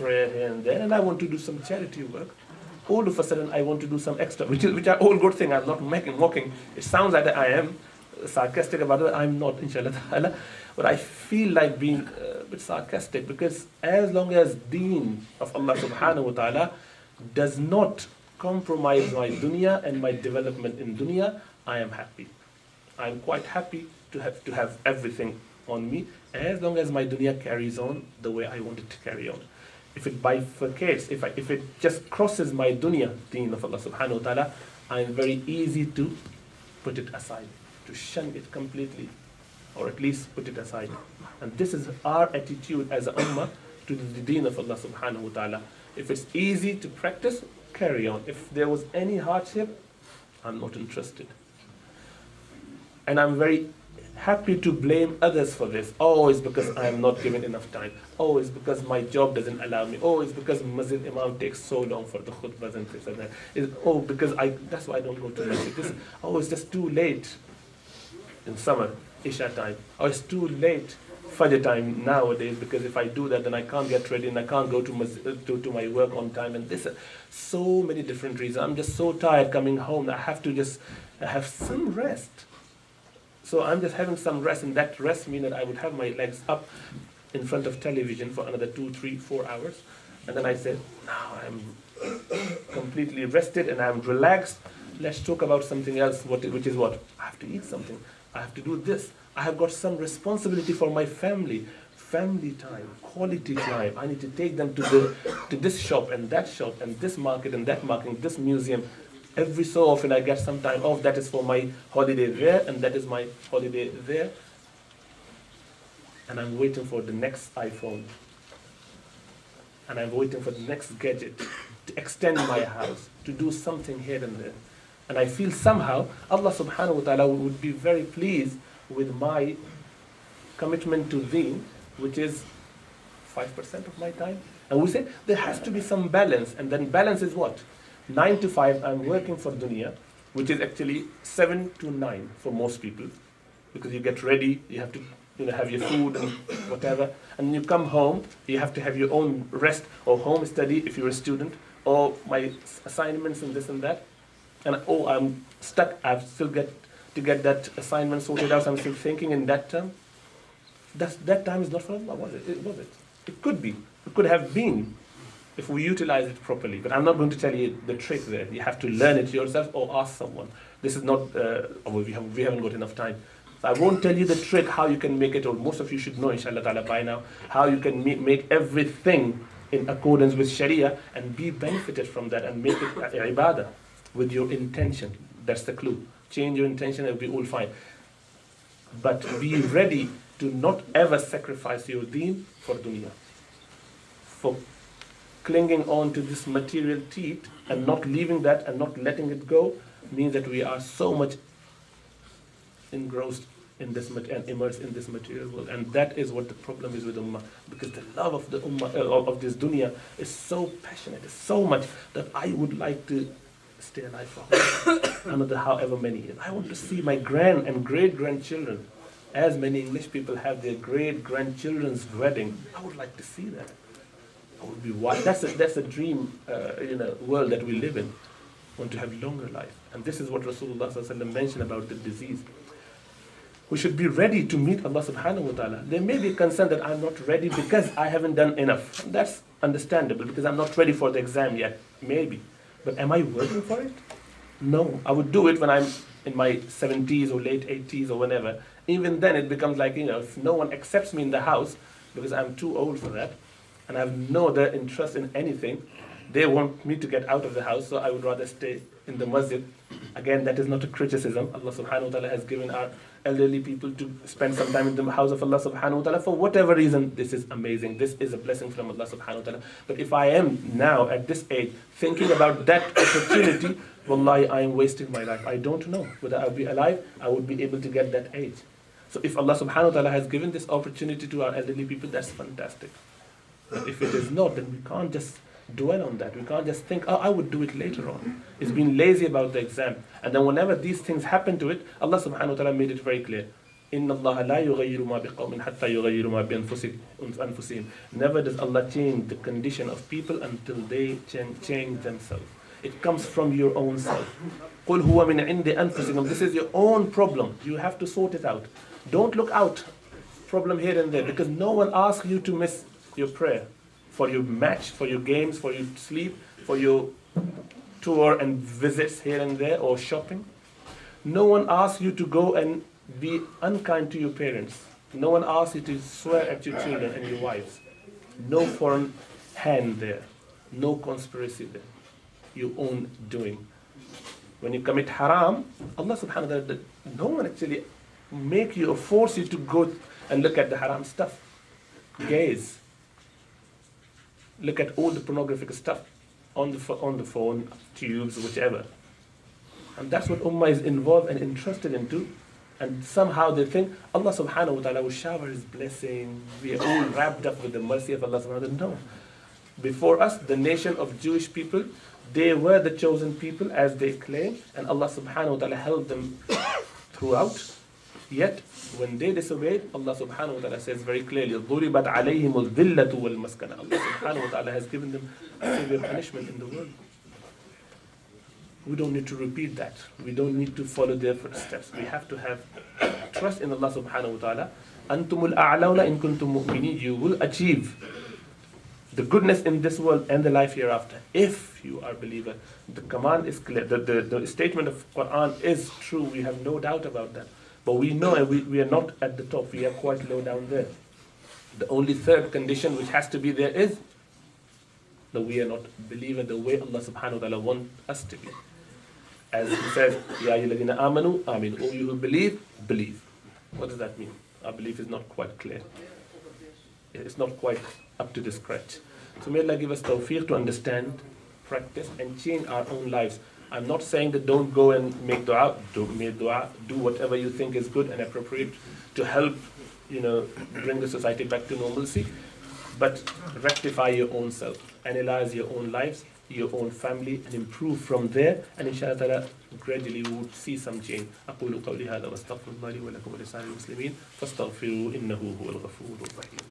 prayer here and there, and I want to do some charity work. All of a sudden, I want to do some extra, which are all good things. I'm not mocking. It sounds like I am sarcastic about it. I'm not, inshallah ta'ala. But I feel like being a bit sarcastic, because as long as deen of Allah subhanahu wa ta'ala does not compromise my dunya and my development in dunya, I am happy. I'm quite happy to have everything on me, as long as my dunya carries on the way I want it to carry on. If it bifurcates, if it just crosses my dunya, deen of Allah subhanahu wa ta'ala, I'm very easy to put it aside, to shun it completely, or at least put it aside. And this is our attitude as a ummah to the deen of Allah subhanahu wa ta'ala. If it's easy to practice, carry on. If there was any hardship, I'm not interested. And I'm very happy to blame others for this. Oh, it's because I'm not given enough time. Oh, it's because my job doesn't allow me. Oh, it's because Masjid Imam takes so long for the khutbahs and things like that. Because that's why I don't go to masjid. It's just too late in summer, Isha time. Oh, it's too late, Fajr time nowadays, because if I do that, then I can't get ready and I can't go to my work on time. And this, so many different reasons. I'm just so tired coming home that I have to just have some rest. So I'm just having some rest, and that rest means that I would have my legs up in front of television for another 2, 3, 4 hours. And then I said, now I'm completely rested and I'm relaxed. Let's talk about something else, which is what? I have to eat something. I have to do this. I have got some responsibility for my family. Family time, quality time. I need to take them to this shop and this market and that market, this museum. Every so often I get some time off. That is for my holiday there, and that is my holiday there. And I'm waiting for the next iPhone. And I'm waiting for the next gadget to extend my house, to do something here and there. And I feel somehow Allah subhanahu wa ta'ala would be very pleased with my commitment to deen, which is 5% of my time. And we say there has to be some balance. And then balance is what? 9 to 5, I'm working for dunya, which is actually 7 to 9 for most people, because you get ready, you have to have your food and whatever, and you come home, you have to have your own rest or home study if you're a student, or my assignments and this and that, and I'm stuck, I've still got to get that assignment sorted out, so I'm still thinking in that term. That time is not for Allah, was it? Was it? It could be. It could have been, if we utilize it properly. But I'm not going to tell you the trick there. You have to learn it yourself or ask someone. This is not, we haven't got enough time. So I won't tell you the trick how you can make it, or most of you should know, inshallah ta'ala, by now, how you can make everything in accordance with Sharia and be benefited from that and make it ibadah with your intention. That's the clue. Change your intention, it'll be all fine. But be ready to not ever sacrifice your deen for dunya. For clinging on to this material teat and not leaving that and not letting it go means that we are so much engrossed in this and immersed in this material world. And that is what the problem is with ummah, because the love of the ummah of this dunya is so passionate, it's so much that I would like to stay alive for another however many years. I want to see my grand and great grandchildren, as many English people have their great grandchildren's wedding. I would like to see that. I would be wild. That's a dream, world that we live in. Want to have longer life, and this is what Rasulullah sallallahu alaihi wasallam mentioned about the disease. We should be ready to meet Allah subhanahu wa ta'ala. There may be concern that I'm not ready because I haven't done enough. That's understandable, because I'm not ready for the exam yet, maybe. But am I working for it? No. I would do it when I'm in my 70s or late 80s or whenever. Even then it becomes like, if no one accepts me in the house, because I'm too old for that, and I have no other interest in anything, they want me to get out of the house, so I would rather stay in the masjid. Again, that is not a criticism. Allah subhanahu wa ta'ala has given our elderly people to spend some time in the house of Allah subhanahu wa ta'ala for whatever reason. This is amazing. This is a blessing from Allah subhanahu wa ta'ala. But if I am now at this age thinking about that opportunity, wallahi, I am wasting my life. I don't know whether I'll be alive, I would be able to get that age. So if Allah subhanahu wa ta'ala has given this opportunity to our elderly people, that's fantastic. But if it is not, then we can't just dwell on that. We can't just think, I would do it later on. It's being lazy about the exam. And then whenever these things happen to it, Allah subhanahu wa ta'ala made it very clear. إِنَّ اللَّهَ لَا يُغَيِّرُ مَا بِقَوْمٍ حَتَّى يُغَيِّرُ مَا بِأَنفُسِهِمْ. Never does Allah change the condition of people until they change themselves. It comes from your own self. قُلْ هُوَ مِنْ عِنْدِ أَنفُسِكُمْ. This is your own problem. You have to sort it out. Don't look out problem here and there, because no one asks you to miss your prayer, for your match, for your games, for your sleep, for your tour and visits here and there, or shopping. No one asks you to go and be unkind to your parents. No one asks you to swear at your children and your wives. No foreign hand there. No conspiracy there. Your own doing. When you commit haram, Allah subhanahu wa ta'ala, no one actually make you or force you to go and look at the haram stuff. Gaze. Look at all the pornographic stuff on the phone, tubes, whichever. And that's what Ummah is involved and interested into. And somehow they think Allah subhanahu wa ta'ala will shower His blessing. We are all wrapped up with the mercy of Allah subhanahu wa ta'ala. No. Before us, the nation of Jewish people, they were the chosen people as they claim, and Allah subhanahu wa ta'ala held them throughout. Yet, when they disobeyed, Allah subhanahu wa ta'ala says very clearly, ضُرِبَتْ عَلَيْهِمُ الذِّلَّةُ وَالْمَسْكَنَةُ. Allah subhanahu wa ta'ala has given them severe punishment in the world. We don't need to repeat that. We don't need to follow their footsteps. We have to have trust in Allah subhanahu wa ta'ala. أَنْتُمُ الْأَعْلَوْنَ إِن كُنْتُم مُؤْمِنِينَ. You will achieve the goodness in this world and the life hereafter, if you are a believer. The command is clear. The statement of Quran is true. We have no doubt about that. But we know we are not at the top. We are quite low down there. The only third condition which has to be there is that we are not believer the way Allah subhanahu wa ta'ala wants us to be. As He says, Ya ayyuhalladhina amanu, amin. O you who believe, believe. What does that mean? Our belief is not quite clear. It's not quite up to the scratch. So may Allah give us tawfiq to understand, practice, and change our own lives. I'm not saying that don't go and make dua, do whatever you think is good and appropriate to help, bring the society back to normalcy. But rectify your own self, analyze your own lives, your own family, and improve from there. And inshallah ta'ala, gradually we would see some change. أقول قولي هذا واستغفر الله لي ولكم ولسائر المسلمين فاستغفروه إنه هو الغفور الرحيم.